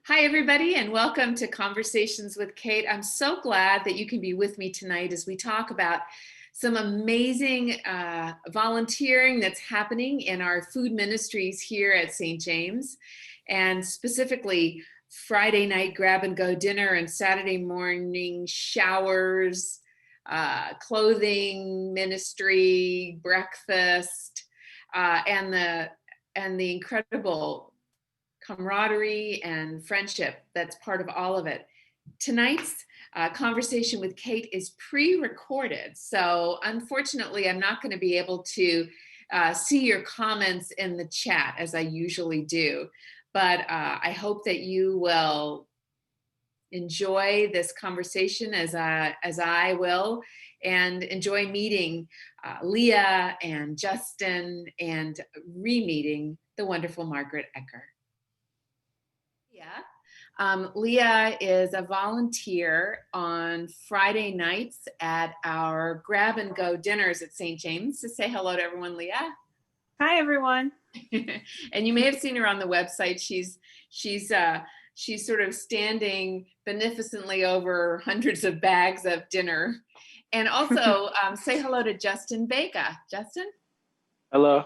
Hi, everybody, and welcome to Conversations with Kate. I'm so glad that you can be with me tonight as we talk about some amazing volunteering that's happening in our food ministries here at St. James, and specifically Friday night grab and go dinner and Saturday morning showers, clothing ministry, breakfast, and the incredible camaraderie and friendship that's part of all of it. Tonight's conversation with Kate is pre-recorded, so unfortunately I'm not going to be able to see your comments in the chat as I usually do, but I hope that you will enjoy this conversation as I will, and enjoy meeting Leah and Justin and re-meeting the wonderful Margaret Ecker. Leah is a volunteer on Friday nights at our grab and go dinners at St. James. So say hello to everyone, Leah. Hi, everyone. And you may have seen her on the website. She's sort of standing beneficently over hundreds of bags of dinner. And also say hello to Justin Vega. Justin? Hello.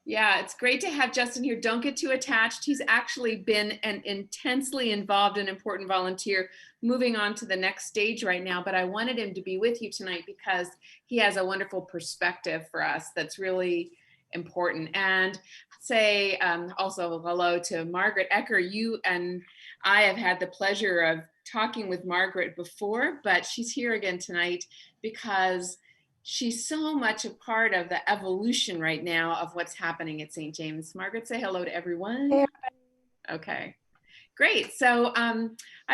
Yeah, it's great to have Justin here. Don't get too attached. He's actually been an intensely involved and important volunteer, moving on to the next stage right now. But I wanted him to be with you tonight because he has a wonderful perspective for us that's really important. And say also hello to Margaret Ecker. You and I have had the pleasure of talking with Margaret before, but she's here again tonight because she's so much a part of the evolution right now of what's happening at St. James. Margaret, say hello to everyone. Hey. Okay, great. So I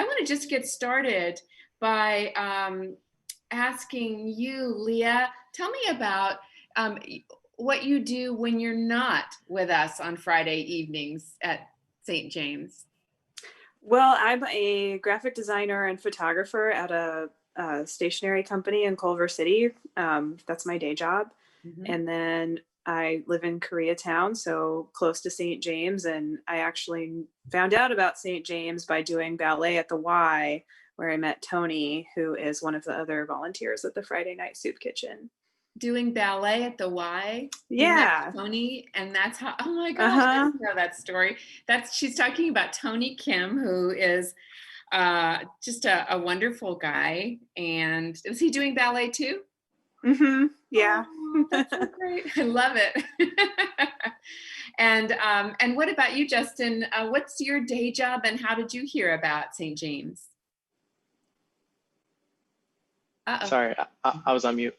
want to just get started by asking you, Leah, tell me about what you do when you're not with us on Friday evenings at St. James. Well, I'm a graphic designer and photographer at a stationery company in Culver City. That's my day job. Mm-hmm. And then I live in Koreatown, so close to St. James. And I actually found out about St. James by doing ballet at the Y, where I met Tony, who is one of the other volunteers at the Friday Night Soup Kitchen. Doing ballet at the Y? Yeah. Tony, and that's how, oh my gosh, I didn't know that story. She's talking about Tony Kim, who is just a wonderful guy. And was he doing ballet too? Mm-hmm. Yeah. Oh, that's so great. I love it. And what about you, Justin? What's your day job and how did you hear about St. James? Sorry, I was on mute.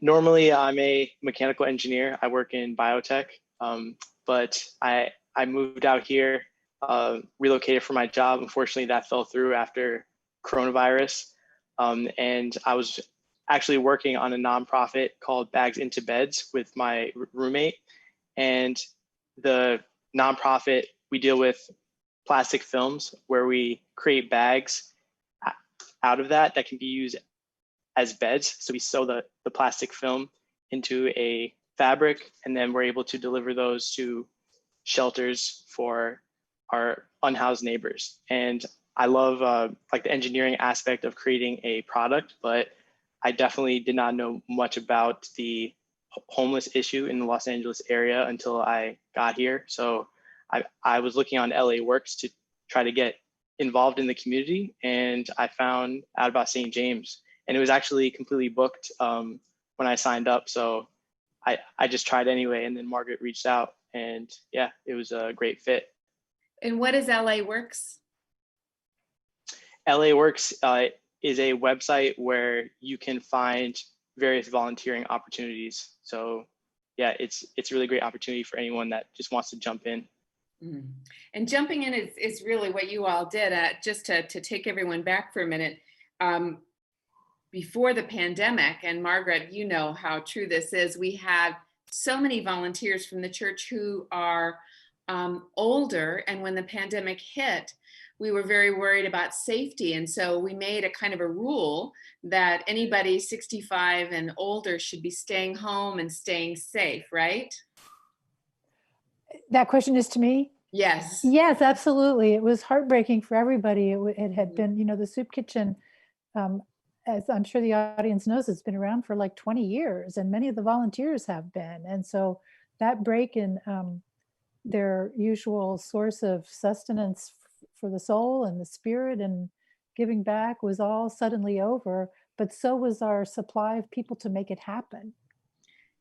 Normally, I'm a mechanical engineer. I work in biotech, but I moved out here, relocated for my job. Unfortunately, that fell through after coronavirus. And I was actually working on a nonprofit called Bags into Beds with my roommate. And the nonprofit, we deal with plastic films where we create bags out of that can be used as beds. So we sew the plastic film into a fabric, and then we're able to deliver those to shelters for our unhoused neighbors. And I love like the engineering aspect of creating a product, but I definitely did not know much about the homeless issue in the Los Angeles area until I got here. So I was looking on LA Works to try to get involved in the community, and I found out about St. James. And it was actually completely booked when I signed up. So I just tried anyway. And then Margaret reached out, and yeah, it was a great fit. And what is LA Works? LA Works is a website where you can find various volunteering opportunities. So yeah, it's a really great opportunity for anyone that just wants to jump in. Mm. And jumping in is really what you all did. Just to take everyone back for a minute. Before the pandemic, and Margaret, you know how true this is, we had so many volunteers from the church who are older, and when the pandemic hit, we were very worried about safety, and so we made a kind of a rule that anybody 65 and older should be staying home and staying safe, right? That question is to me? Yes. Yes, absolutely. It was heartbreaking for everybody. It had been, the soup kitchen, um, as I'm sure the audience knows, it's been around for like 20 years, and many of the volunteers have been. And so that break in their usual source of sustenance for the soul and the spirit and giving back was all suddenly over, but so was our supply of people to make it happen.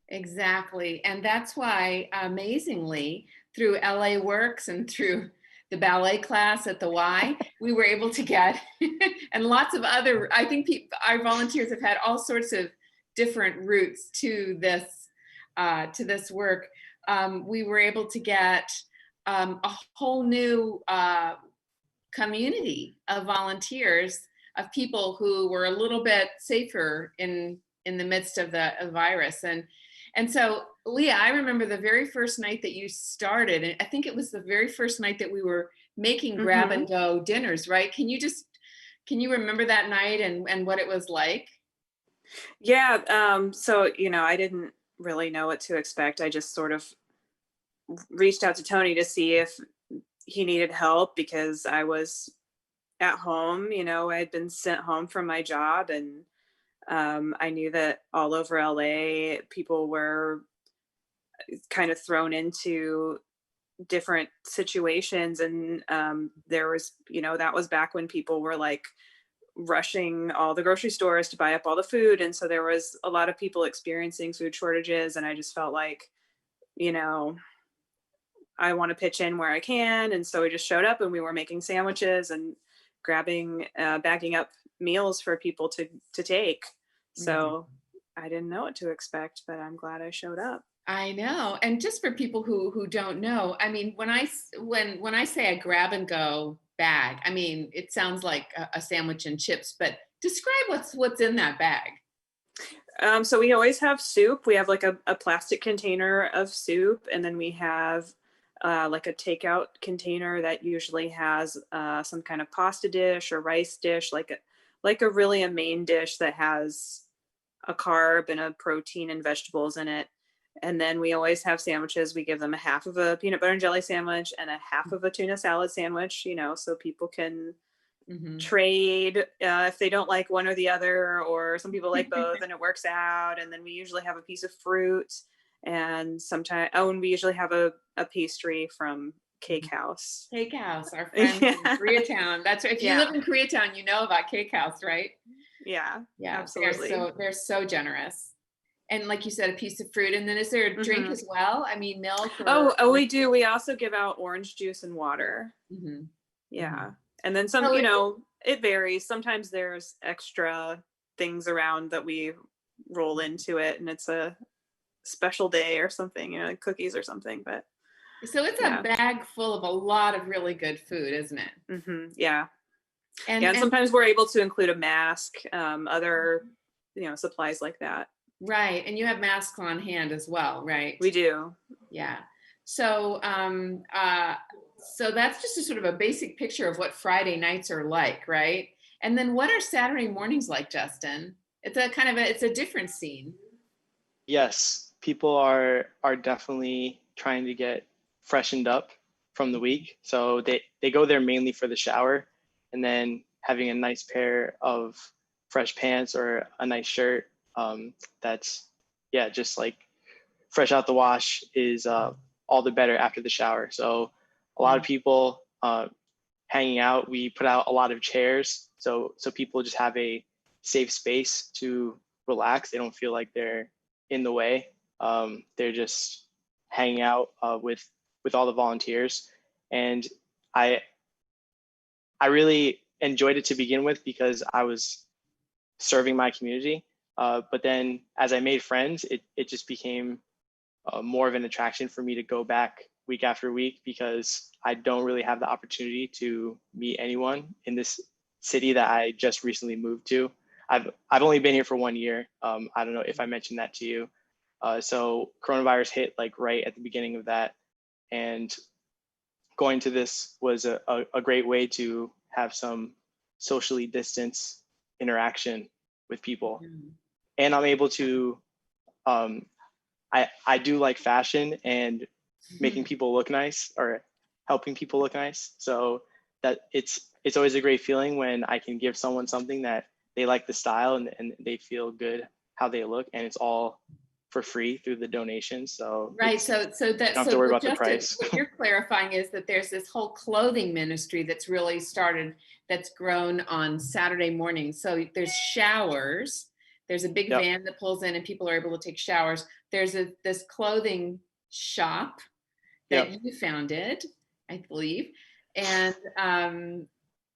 Exactly. And that's why, amazingly, through LA Works and through the ballet class at the Y, we were able to get, and lots of other, I think our volunteers have had all sorts of different routes to this work. We were able to get a whole new community of volunteers, of people who were a little bit safer in the midst of the virus. And so, Leah, I remember the very first night that you started, and I think it was the very first night that we were making grab and go dinners, right? Can you remember that night and what it was like? Yeah. So, I didn't really know what to expect. I just sort of reached out to Tony to see if he needed help because I was at home. I had been sent home from my job, and I knew that all over LA, people were kind of thrown into different situations. And there was, that was back when people were like rushing all the grocery stores to buy up all the food. And so there was a lot of people experiencing food shortages. And I just felt like, I want to pitch in where I can. And so we just showed up and we were making sandwiches and bagging up meals for people to take. So I didn't know what to expect, but I'm glad I showed up. I know. And just for people who don't know, I mean, when I say a grab and go bag, I mean, it sounds like a sandwich and chips, but describe what's in that bag. So we always have soup. We have like a plastic container of soup, and then we have like a takeout container that usually has some kind of pasta dish or rice dish, like a main dish that has a carb and a protein and vegetables in it. And then we always have sandwiches. We give them a half of a peanut butter and jelly sandwich and a half of a tuna salad sandwich, so people can trade if they don't like one or the other, or some people like both and it works out. And then we usually have a piece of fruit, and sometimes, and we usually have a pastry from Cake House. Cake House, our friends in Koreatown. That's right. If you live in Koreatown, you know about Cake House, right? Yeah, absolutely. They're so generous. And like you said, a piece of fruit. And then is there a drink as well? I mean, milk? We do. We also give out orange juice and water. Yeah. And then some, it varies. Sometimes there's extra things around that we roll into it, and it's a special day or something, like cookies or something. But so it's a bag full of a lot of really good food, isn't it? Yeah. And sometimes we're able to include a mask, other, supplies like that. Right. And you have masks on hand as well, right? We do. Yeah. So, so that's just a sort of a basic picture of what Friday nights are like, right? And then what are Saturday mornings like, Justin? It's it's a different scene. Yes, people are definitely trying to get freshened up from the week. So they go there mainly for the shower, and then having a nice pair of fresh pants or a nice shirt that's just like fresh out the wash is all the better after the shower. So a lot of people hanging out. We put out a lot of chairs so people just have a safe space to relax. They don't feel like they're in the way. They're just hanging out with all the volunteers. And I really enjoyed it to begin with because I was serving my community. But then as I made friends, it just became more of an attraction for me to go back week after week, because I don't really have the opportunity to meet anyone in this city that I just recently moved to. I've only been here for 1 year. I don't know if I mentioned that to you. So coronavirus hit like right at the beginning of that. And going to this was a great way to have some socially distanced interaction with people. And I'm able to, I do like fashion and making people look nice, or helping people look nice. So that it's always a great feeling when I can give someone something that they like the style and they feel good how they look, and it's all for free through the donation. So right. So you don't have to worry about the price. What you're clarifying is that there's this whole clothing ministry that's really started, that's grown on Saturday mornings. So there's showers. There's a big Yep. van that pulls in and people are able to take showers. There's this clothing shop that Yep. you founded, I believe. And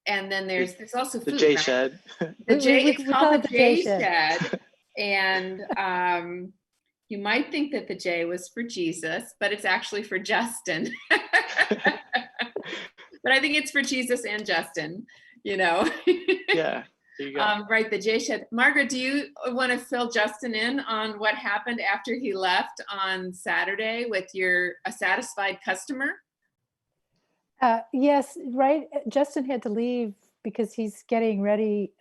then there's also food, The J right? Shed. The J, We it's call called it the the J J Shed. Shed. And you might think that the J was for Jesus, but it's actually for Justin. But I think it's for Jesus and Justin, you know. Yeah, there you go. Right, the J Shed. Margaret, do you want to fill Justin in on what happened after he left on Saturday with a satisfied customer? Yes, right. Justin had to leave because he's getting ready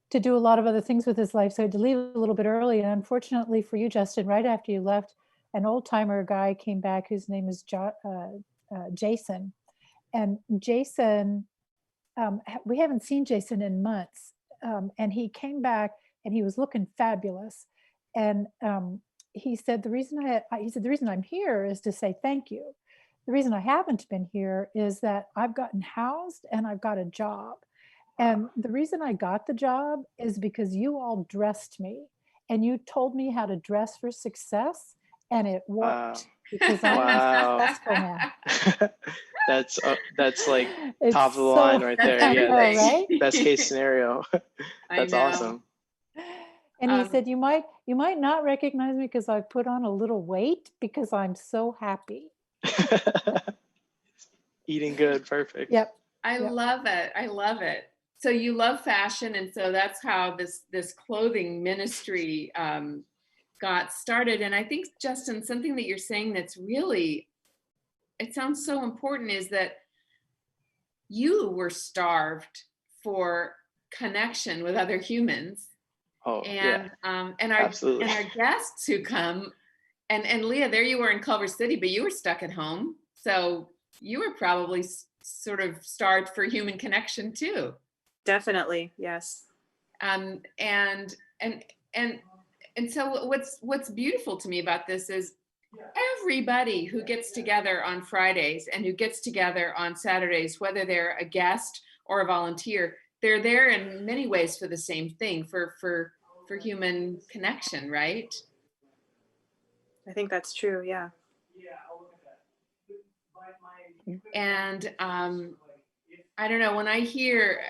to do a lot of other things with his life. So he had to leave a little bit early. And unfortunately for you, Justin, right after you left, an old timer guy came back whose name is Jason. And Jason, we haven't seen Jason in months. And he came back and he was looking fabulous. And he said, the reason I'm here is to say thank you. The reason I haven't been here is that I've gotten housed and I've got a job. And the reason I got the job is because you all dressed me and you told me how to dress for success, and it worked. Because I'm successful now. That's like It's top of the line right there. That's Yeah, everything. that's best case scenario. That's awesome. And he said, you might not recognize me because I put on a little weight because I'm so happy. Eating good, perfect. Yep. I love it. I love it. So you love fashion, and so that's how this clothing ministry got started. And I think, Justin, something that you're saying that's really, it sounds so important, is that you were starved for connection with other humans. Oh, and yeah. And Absolutely. our guests who come, and Leah, there you were in Culver City, but you were stuck at home, so you were probably sort of starved for human connection too. Definitely, yes. And so what's beautiful to me about this is everybody who gets together on Fridays and who gets together on Saturdays, whether they're a guest or a volunteer, they're there in many ways for the same thing, for human connection, right? I think that's true, yeah. And I don't know, when I hear,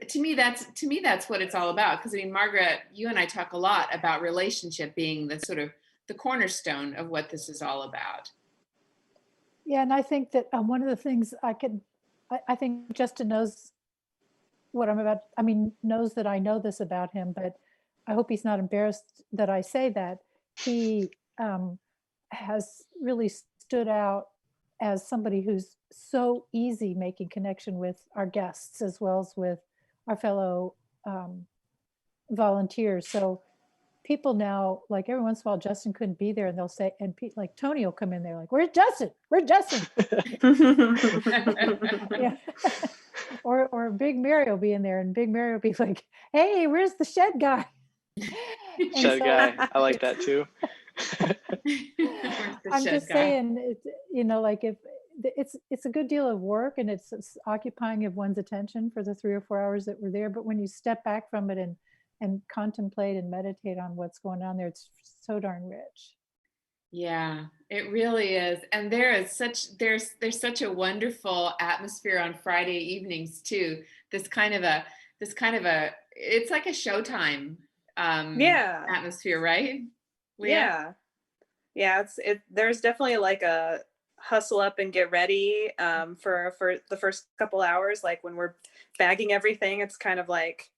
to me that's what it's all about. Because I mean, Margaret, you and I talk a lot about relationship being the sort of the cornerstone of what this is all about. Yeah, and I think that one of the things I think Justin knows what I'm about. I mean, knows that I know this about him, but I hope he's not embarrassed that I say that. He has really stood out as somebody who's so easy making connection with our guests as well as with our fellow volunteers. So people now, like every once in a while, Justin couldn't be there, and they'll say, and like Tony will come in there, like, "Where's Justin? Where's Justin?" Yeah. Or Big Mary will be in there, and Big Mary will be like, "Hey, where's the shed guy?" Shed guy, I like that too. I'm just saying, it's, you know, like if it's a good deal of work and it's occupying of one's attention for the 3 or 4 hours that we're there, but when you step back from it and contemplate and meditate on what's going on there, it's so darn rich. Yeah, it really is. And there's such a wonderful atmosphere on Friday evenings too. This kind of a it's like a Showtime atmosphere, right? Leah? Yeah, there's definitely like a hustle up and get ready for the first couple hours. Like when we're bagging everything, it's kind of like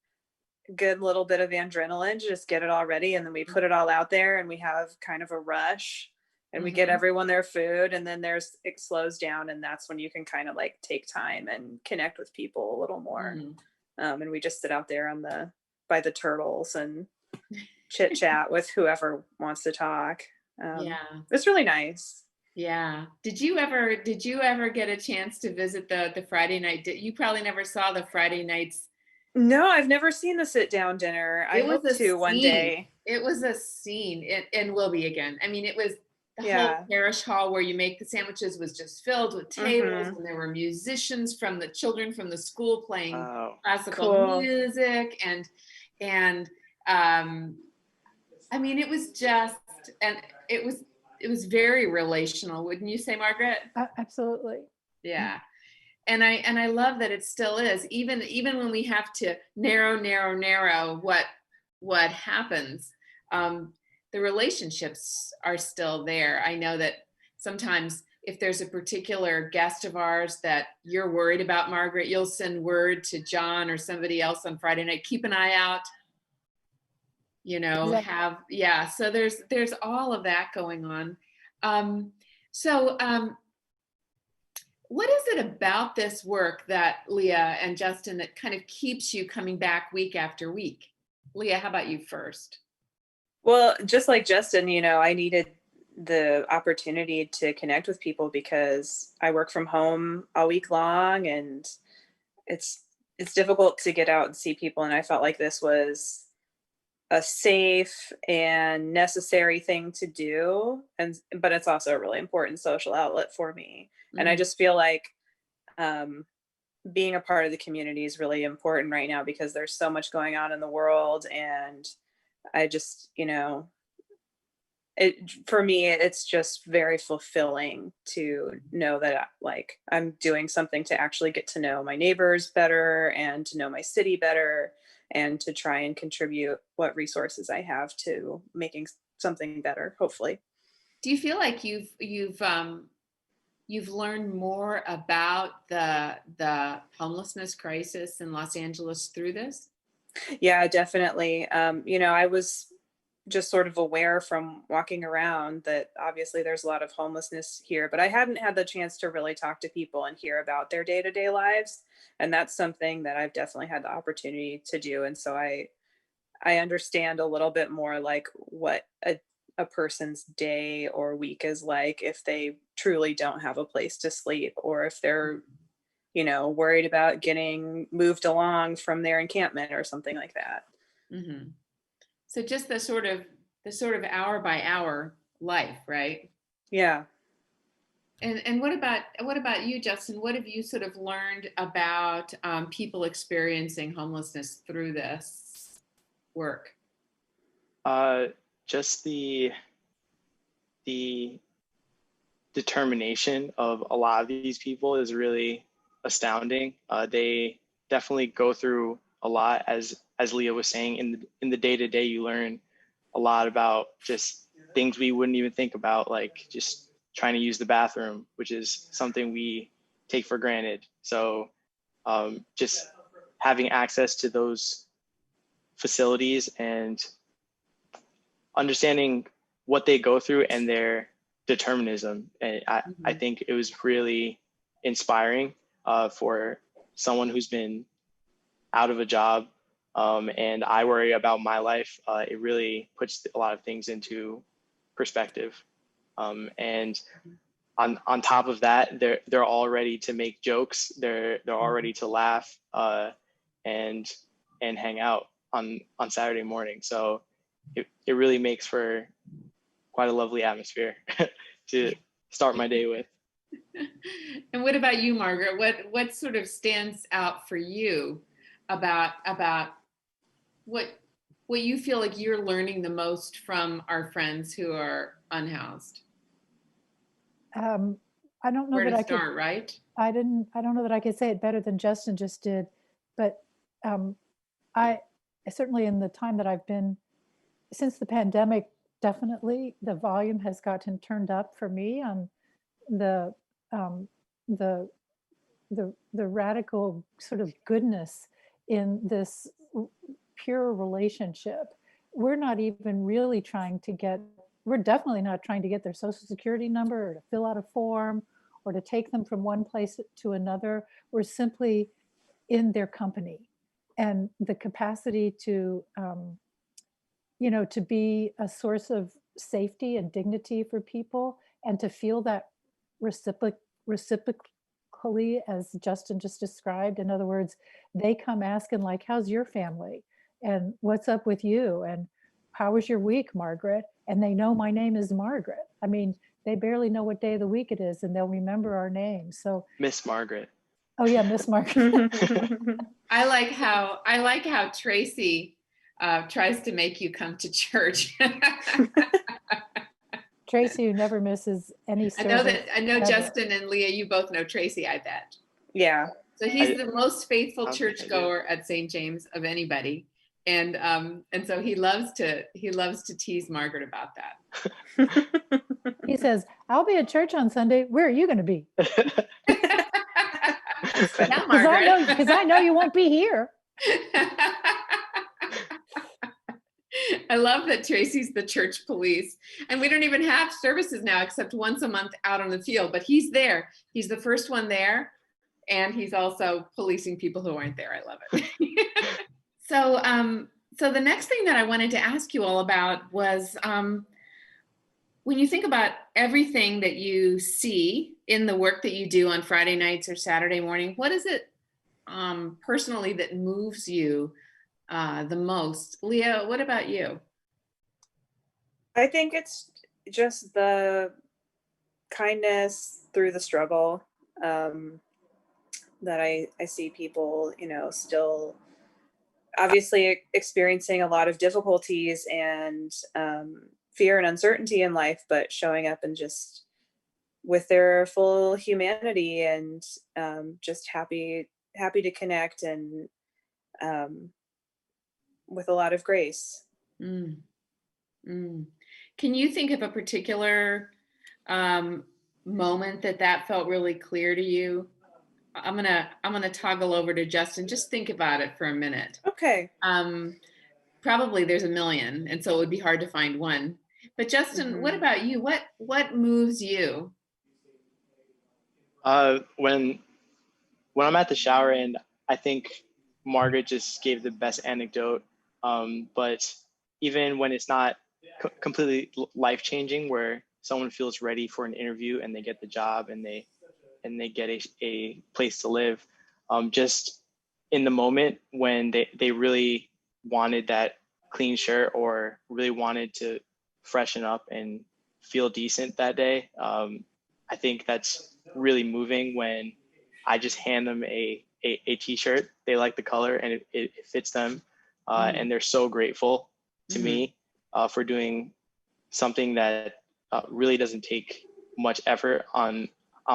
a good little bit of adrenaline to just get it all ready, and then we put it all out there and we have kind of a rush and we get everyone their food, and then it slows down, and that's when you can kind of like take time and connect with people a little more. And we just sit out there by the turtles and chit chat with whoever wants to talk. It's really nice. Yeah. Did you ever get a chance to visit the Friday night? You probably never saw the Friday nights. No, I've never seen the sit down dinner. I It was hope a to one scene. day. It was a scene, and will be again. I mean, it was the whole Yeah. parish hall where you make the sandwiches was just filled with tables, Mm-hmm. and there were musicians from the children from the school playing Oh, classical Cool. music, and um, I mean, it was just, and it was very relational, wouldn't you say, Margaret? Absolutely. Yeah. And I love that it still is, even when we have to narrow what happens, the relationships are still there. I know that sometimes if there's a particular guest of ours that you're worried about, Margaret, you'll send word to John or somebody else on Friday night, keep an eye out, Exactly. so there's all of that going on. So what is it about this work that Leah and Justin that kind of keeps you coming back week after week? Leah, how about you first? Well, just like Justin, I needed the opportunity to connect with people because I work from home all week long, and it's difficult to get out and see people, and I felt like this was a safe and necessary thing to do, but it's also a really important social outlet for me. And I Mhm. just feel like um, being a part of the community is really important right now because there's so much going on in the world, and I just, it for me it's just very fulfilling to know that like I'm doing something to actually get to know my neighbors better and to know my city better and to try and contribute what resources I have to making something better, hopefully. Do you feel like you've learned more about the homelessness crisis in Los Angeles through this? Yeah, definitely. I was just sort of aware from walking around that obviously there's a lot of homelessness here, but I hadn't had the chance to really talk to people and hear about their day-to-day lives. And that's something that I've definitely had the opportunity to do. And so I understand a little bit more like what a person's day or week is like if they truly don't have a place to sleep or if they're, worried about getting moved along from their encampment or something like that. Hmm. So just the sort of hour by hour life, right? Yeah. And what about you, Justin? What have you sort of learned about people experiencing homelessness through this work? uh, just the determination of a lot of these people is really astounding. They definitely go through a lot, as Leah was saying. In the day to day, you learn a lot about just things we wouldn't even think about, like just trying to use the bathroom, which is something we take for granted. So just having access to those facilities and understanding what they go through and their determinism. And I Mhm. think it was really inspiring for someone who's been out of a job. And I worry about my life. It really puts a lot of things into perspective. And on top of that, they're all ready to make jokes. They're all ready to laugh and hang out on Saturday morning. So it really makes for quite a lovely atmosphere to start my day with. And what about you, Margaret? What sort of stands out for you about what what you feel like you're learning the most from our friends who are unhoused? Um, I don't know Where that to I could, start, right? I don't know that I could say it better than Justin just did, but um, I certainly in the time that I've been since the pandemic, definitely the volume has gotten turned up for me on the um, the the radical sort of goodness in this pure relationship. We're not even really trying to get, we're definitely not trying to get their social security number or to fill out a form or to take them from one place to another. We're simply in their company, and the capacity to to be a source of safety and dignity for people and to feel that reciprocally, as Justin just described. In other words, they come asking like, how's your family? And what's up with you? And how was your week, Margaret? And they know my name is Margaret. I mean, they barely know what day of the week it is, and they'll remember our name. So, Miss Margaret. oh yeah, Miss Margaret. I like how Tracy tries to make you come to church. Tracy, who never misses any service. I know ever. Justin and Leah, you both know Tracy, I bet. Yeah. So he's the most faithful I don't think I do. churchgoer at St. James of anybody. And so he loves to tease Margaret about that. He says, I'll be at church on Sunday. Where are you going to be? Yeah, Margaret. Because I know you won't be here. I love that Tracy's the church police. And we don't even have services now except once a month out on the field, but he's there. He's the first one there. And he's also policing people who aren't there. I love it. So the next thing that I wanted to ask you all about was when you think about everything that you see in the work that you do on Friday nights or Saturday morning, what is it personally that moves you the most? Leah, what about you? I think it's just the kindness through the struggle that I see people, still obviously experiencing a lot of difficulties and fear and uncertainty in life, but showing up and just with their full humanity and just happy to connect and with a lot of grace. Mm. Mm. Can you think of a particular moment that felt really clear to you? I'm gonna toggle over to Justin. Just think about it for a minute. Okay. Probably there's a million, and so it would be hard to find one. But Justin, what about you? What moves you? When I'm at the shower, and I think Margaret just gave the best anecdote. But even when it's not completely life-changing, where someone feels ready for an interview and they get the job and they get a place to live, just in the moment when they really wanted that clean shirt or really wanted to freshen up and feel decent that day. I think that's really moving when I just hand them a t-shirt. They like the color and it fits them. And they're so grateful to me for doing something that really doesn't take much effort on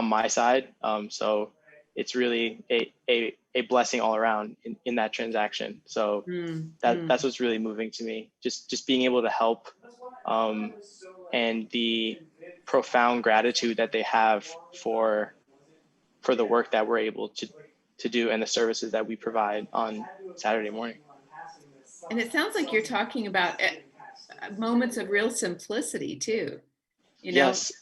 my side. So it's really a blessing all around in that transaction. So that's what's really moving to me. Just being able to help and the profound gratitude that they have for the work that we're able to do and the services that we provide on Saturday morning. And it sounds like you're talking about moments of real simplicity too. Yes,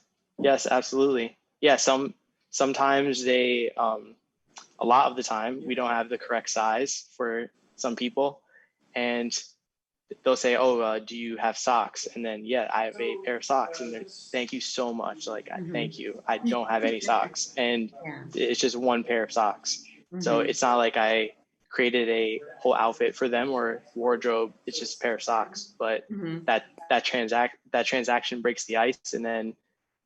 absolutely. Yeah, sometimes they, a lot of the time, we don't have the correct size for some people, and they'll say, "Oh, do you have socks?" And then, yeah, I have a pair of socks, and they're, thank you so much. Like, thank you. I don't have any socks, and it's just one pair of socks. So it's not like I created a whole outfit for them or wardrobe. It's just a pair of socks. But that transaction breaks the ice, and then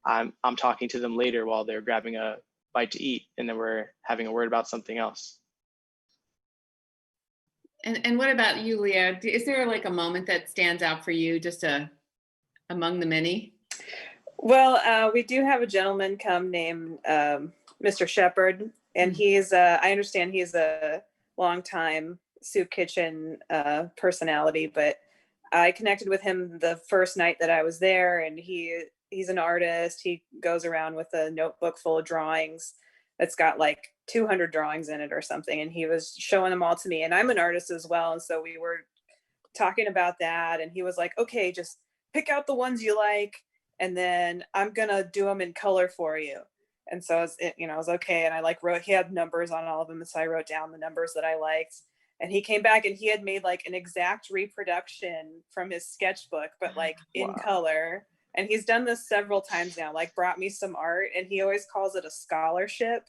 I'm talking to them later while they're grabbing a bite to eat, and then we're having a word about something else. And what about you, Leah? Is there like a moment that stands out for you, just among the many? Well, we do have a gentleman come named Mr. Shepard, and he's I understand he's a longtime soup kitchen personality, but I connected with him the first night that I was there, and he's an artist. He goes around with a notebook full of drawings that's got like 200 drawings in it or something, and he was showing them all to me, and I'm an artist as well, and so we were talking about that, and he was like, okay, just pick out the ones you like, and then I'm gonna do them in color for you. And so I was okay, and I wrote, he had numbers on all of them, so I wrote down the numbers that I liked, and he came back and he had made like an exact reproduction from his sketchbook, but like in color And he's done this several times now, like brought me some art, and he always calls it a scholarship.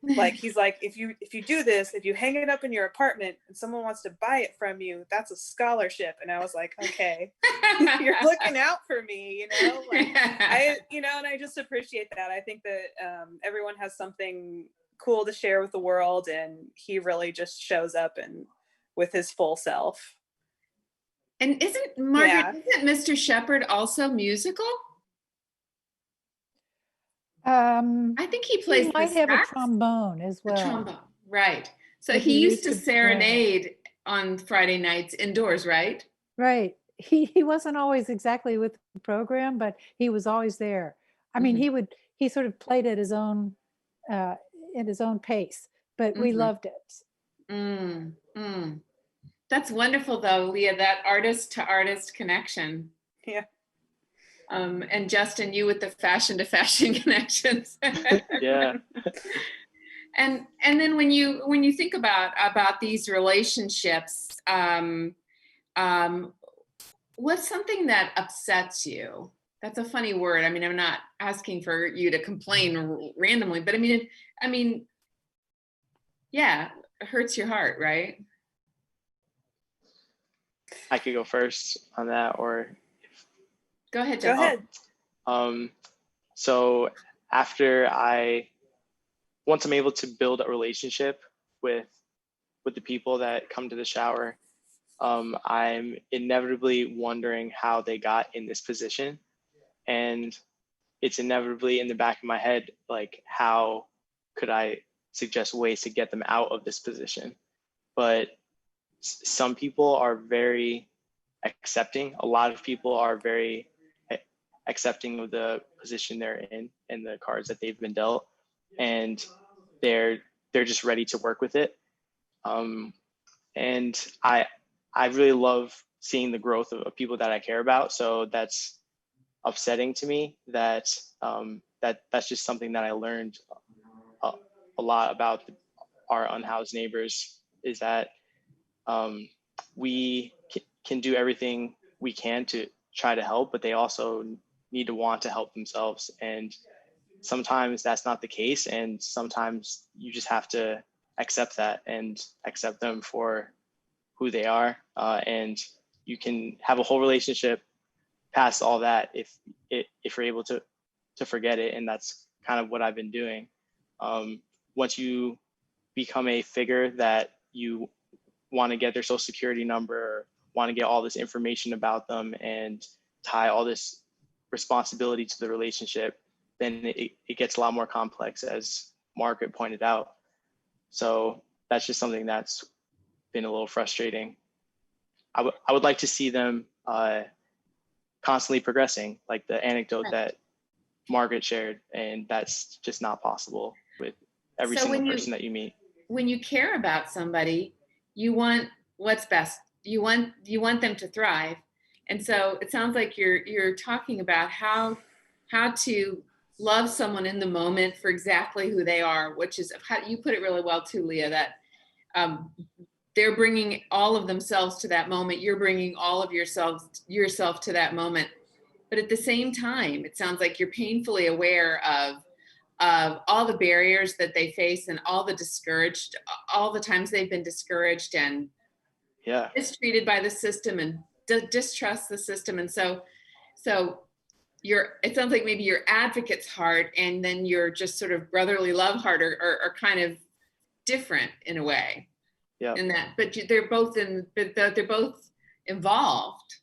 Like he's like, if you do this, if you hang it up in your apartment and someone wants to buy it from you, that's a scholarship. And I was like, okay, you're looking out for me, like and I just appreciate that. I think that everyone has something cool to share with the world, and he really just shows up and with his full self. And isn't Margaret, isn't Mr. Shepherd also musical? I think he plays He might the have a sax, trombone as the well. trombone, right? So But he used to play. serenade on Friday nights indoors, right? Right. He wasn't always exactly with the program, but he was always there. I mean, he sort of played at his own at his own pace, but we loved it. That's wonderful though, Leah, that artist to artist connection. Yeah. And Justin, you with the fashion to fashion connections. Yeah. And then when you think about these relationships, what's something that upsets you? That's a funny word. I mean, I'm not asking for you to complain randomly, but I mean, yeah, it hurts your heart, right? I could go first on that, or go ahead, Justin. Go ahead. So once I'm able to build a relationship with the people that come to the shower, I'm inevitably wondering how they got in this position. And it's inevitably in the back of my head, like, how could I suggest ways to get them out of this position? But some people are very accepting. A lot of people are very accepting of the position they're in and the cards that they've been dealt, and they're just ready to work with it. And I really love seeing the growth of people that I care about. So that's upsetting to me that that's just something that I learned a lot about our unhoused neighbors, is that we can do everything we can to try to help, but they also need to want to help themselves. And sometimes that's not the case. And sometimes you just have to accept that and accept them for who they are. And you can have a whole relationship past all that if you're able to forget it. And that's kind of what I've been doing. Once you become a figure that you want to get their social security number, or want to get all this information about them and tie all this responsibility to the relationship, then it gets a lot more complex, as Margaret pointed out. So that's just something that's been a little frustrating. I would like to see them constantly progressing, like the anecdote that Margaret shared, and that's just not possible with every single person that you meet. When you care about somebody, you want what's best. You want them to thrive. And so it sounds like you're talking about how to love someone in the moment for exactly who they are, which is how you put it really well too, Leah, that they're bringing all of themselves to that moment. You're bringing all of yourself to that moment. But at the same time, it sounds like you're painfully aware of all the barriers that they face and all the times they've been discouraged and mistreated by the system and distrust the system. And so it sounds like maybe your advocate's heart and then your just sort of brotherly love heart are kind of different in a way. Yeah. In that, but they're both involved,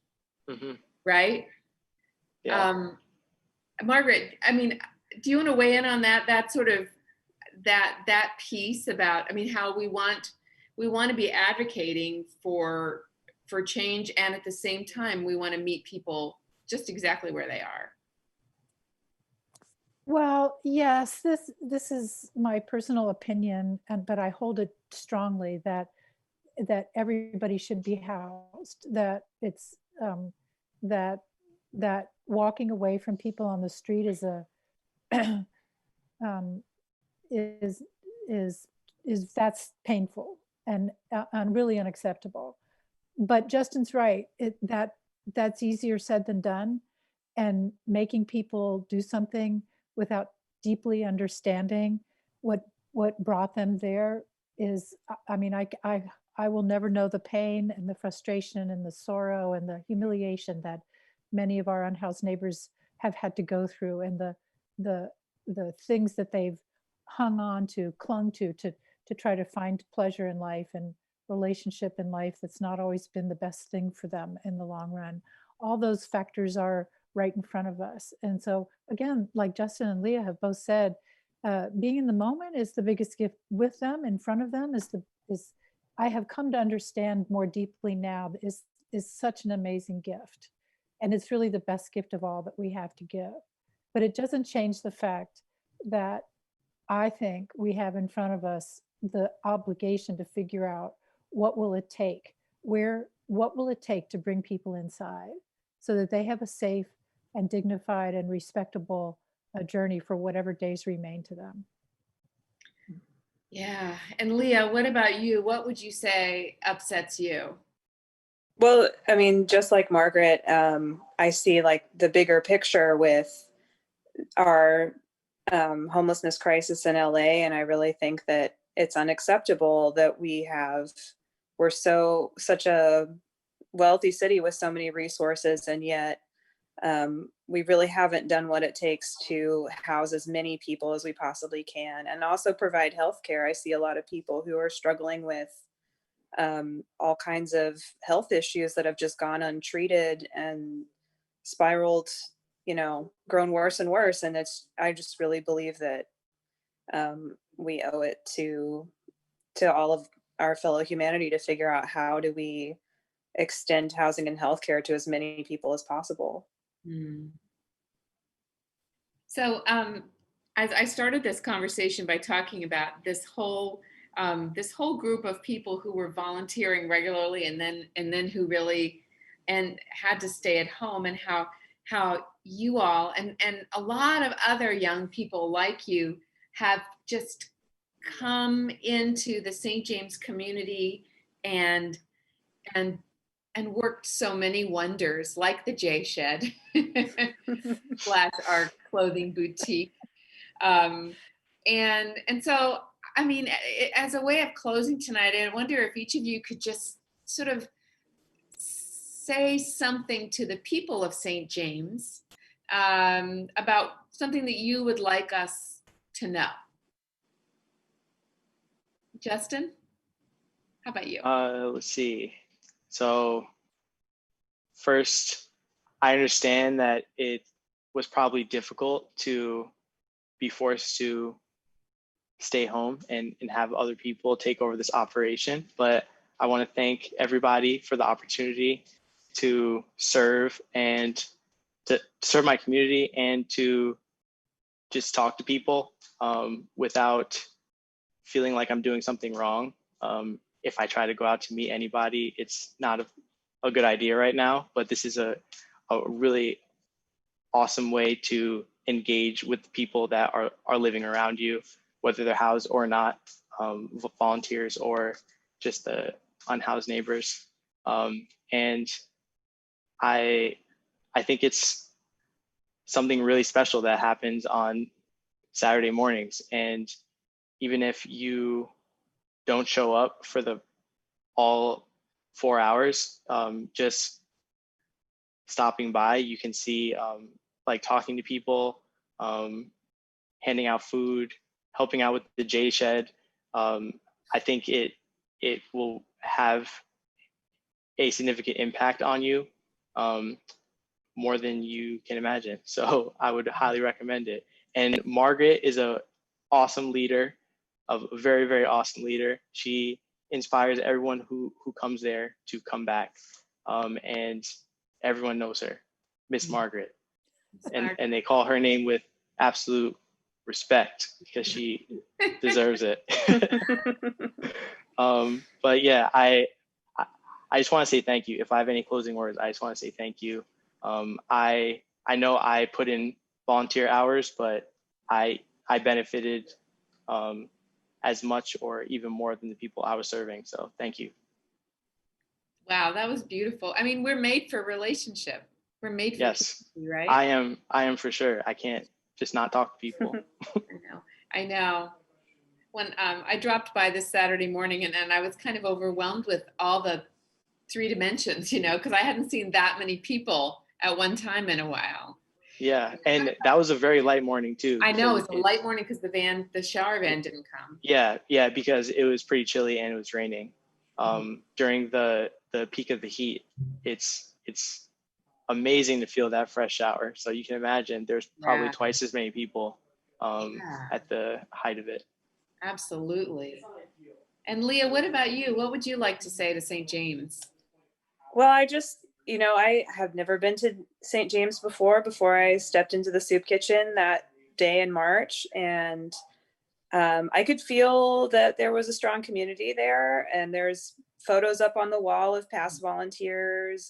right? Yeah. Margaret, I mean, do you want to weigh in on that sort of that piece about, I mean, how we want to be advocating for change, and at the same time we want to meet people just exactly where they are? Well, yes, this is my personal opinion, but I hold it strongly that everybody should be housed, that it's that walking away from people on the street is that's painful and really unacceptable. But Justin's right, that's easier said than done. and making people do something without deeply understanding what brought them there is, I mean, I will never know the pain and the frustration and the sorrow and the humiliation that many of our unhoused neighbors have had to go through, and the the things that they've hung on to, clung to try to find pleasure in life and relationship in life that's not always been the best thing for them in the long run. All those factors are right in front of us. And so again, like Justin and Leah have both said, being in the moment is the biggest gift. With them, in front of them, is I have come to understand more deeply now, is such an amazing gift. And it's really the best gift of all that we have to give. But it doesn't change the fact that I think we have in front of us the obligation to figure out what will it take, what will it take to bring people inside so that they have a safe and dignified and respectable journey for whatever days remain to them. Yeah. And Leah, what about you? What would you say upsets you? Well, I mean, just like Margaret, I see like the bigger picture with our homelessness crisis in LA, and I really think that it's unacceptable that we're such a wealthy city with so many resources, and yet we really haven't done what it takes to house as many people as we possibly can, and also provide health care. I see a lot of people who are struggling with all kinds of health issues that have just gone untreated and spiraled, grown worse and worse. And I just really believe that we owe it to all of our fellow humanity to figure out how do we extend housing and healthcare to as many people as possible. So as I started this conversation by talking about this whole group of people who were volunteering regularly and then who really and had to stay at home, and how you all and a lot of other young people like you have just come into the St. James community and worked so many wonders, like the J Shed / our clothing boutique. And so, I mean, as a way of closing tonight, I wonder if each of you could just sort of say something to the people of St. James about something that you would like us to know. Justin, how about you? Let's see. So first, I understand that it was probably difficult to be forced to stay home and have other people take over this operation, but I want to thank everybody for the opportunity to serve and to serve my community and to just talk to people without feeling like I'm doing something wrong. If I try to go out to meet anybody, it's not a good idea right now, but this is a really awesome way to engage with the people that are living around you, whether they're housed or not, volunteers or just the unhoused neighbors. And I think it's something really special that happens on Saturday mornings. And even if you don't show up for all 4 hours, just stopping by, you can see like talking to people, handing out food, helping out with the J Shed. I think it will have a significant impact on you, more than you can imagine. So I would highly recommend it. And Margaret is a awesome leader, a very, very awesome leader. She inspires everyone who comes there to come back. And everyone knows her, Miss Margaret. And they call her name with absolute respect because she deserves it. But yeah, I just want to say thank you. If I have any closing words, I just want to say thank you. I know I put in volunteer hours, but I benefited as much or even more than the people I was serving. So thank you. Wow, that was beautiful. I mean, we're made for relationship. We're made for Yes, community, right? I am for sure. I can't just not talk to people. I know. When I dropped by this Saturday morning and I was kind of overwhelmed with all the 3 dimensions, because I hadn't seen that many people at one time in a while. Yeah, and that was a very light morning too. I know, because it's a light morning because the shower van didn't come. Yeah, because it was pretty chilly and it was raining. During the peak of the heat, it's amazing to feel that fresh shower. So you can imagine there's probably Yeah. twice as many people Yeah. at the height of it. Absolutely. And Leah, what about you? What would you like to say to St. James? Well, I just, I have never been to St. James before I stepped into the soup kitchen that day in March. And I could feel that there was a strong community there. And there's photos up on the wall of past volunteers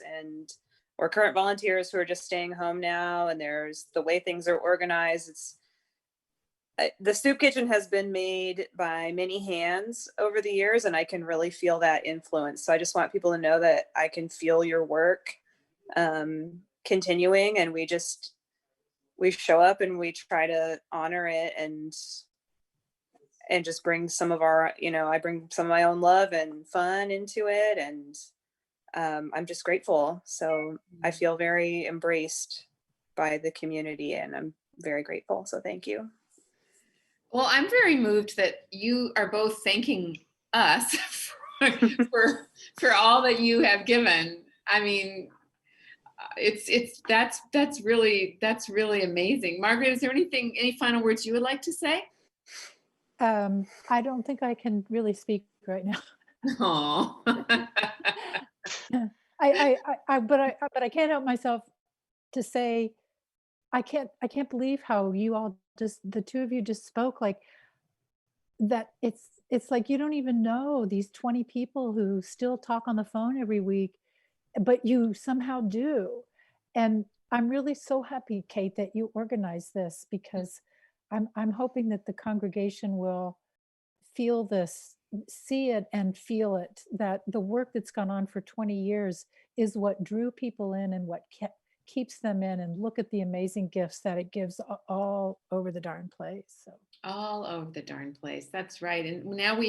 or current volunteers who are just staying home now. And there's the way things are organized. The soup kitchen has been made by many hands over the years, and I can really feel that influence. So I just want people to know that I can feel your work continuing, and we show up and we try to honor it and just bring some of our, I bring some of my own love and fun into it. And I'm just grateful. So I feel very embraced by the community, and I'm very grateful. So thank you. Well, I'm very moved that you are both thanking us for all that you have given. I mean, that's really amazing. Margaret, is there any final words you would like to say? I don't think I can really speak right now. Oh. But I can't help myself to say I can't believe how you all the 2 of you just spoke like that. It's like you don't even know these 20 people who still talk on the phone every week, but you somehow do. And I'm really so happy, Kate, that you organized this, because I'm hoping that the congregation will feel this, see it and feel it, that the work that's gone on for 20 years is what drew people in and what keeps them in, and look at the amazing gifts that it gives all over the darn place. So all over the darn place. That's right. And now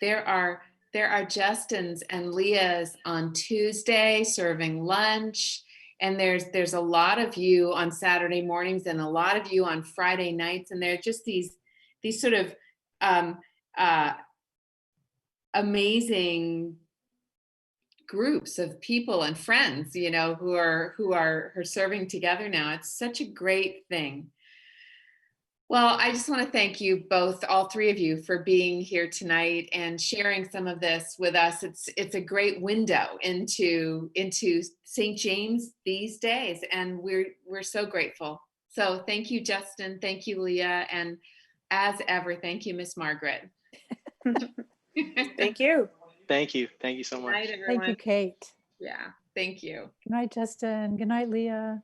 there are Justins and Leahs on Tuesday serving lunch. And there's a lot of you on Saturday mornings and a lot of you on Friday nights. And they're just these sort of amazing groups of people and friends, who are serving together now. It's such a great thing. Well, I just want to thank you both, all 3 of you, for being here tonight and sharing some of this with us. It's a great window into St. James these days, and we're so grateful. So thank you, Justin. Thank you, Leah, and as ever, thank you, Miss Margaret. Thank you. Thank you so much. Good night, everyone. thank you, Kate. Yeah, thank you. Good night, Justin. Good night, Leah.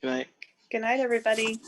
Good night. Good night, everybody.